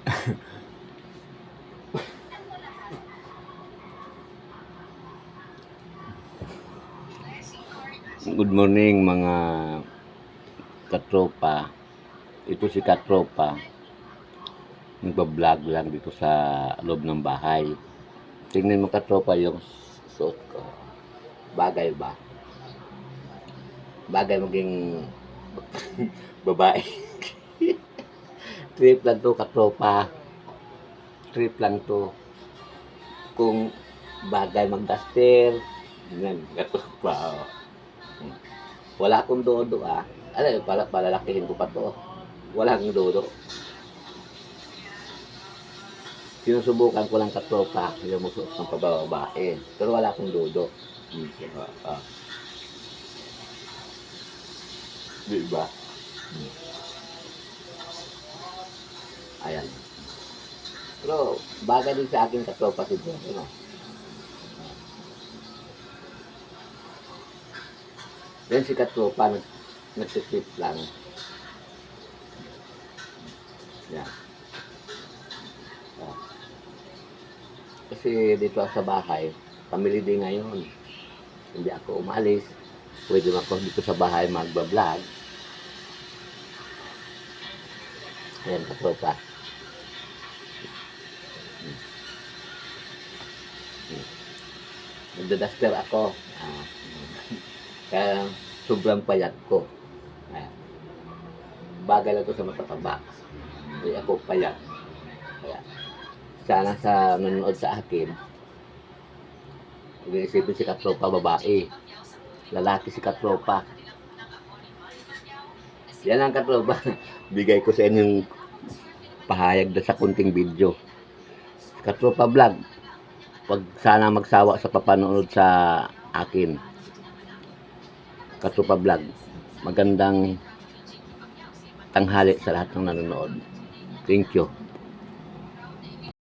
Good morning mga katropa. Ito si katropa. Nagba-vlog lang dito sa loob ng bahay. Tingnan mo katropa yung suot ko. Bagay ba? Bagay maging babae. Trip lang to katropa. Trip lang to. Kung bagay mag-duster. Yan, katropa. Wala akong dodo Alam, palalakihin ko pa to. Wala akong dodo. Sinusubukan ko lang katropa yung musuot ng pababae. Pero wala akong dodo. Diba? Ayan. Pero bagay din sa akin katropa siguro. Yan si katropa, nagsisip lang. Yan. Kasi dito sa bahay, family din ngayon. Hindi ako umalis. Pwede ako dito sa bahay magbablog. Ayan katropa. Nagdadaster ako. Kaya sobrang payat ko. Bagay lang ito sa matataba. Hindi ako payat. Kaya sana sa nanonood sa akin, mag-iisipin si katropa babae. Lalaki si katropa. Yan ang katropa. Bigay ko sa inyong pahayag na sa kunting video. Katropa vlog. Huwag sana magsawa sa papanood sa akin. Katropa vlog. Magandang tanghali sa lahat ng nanonood. Thank you.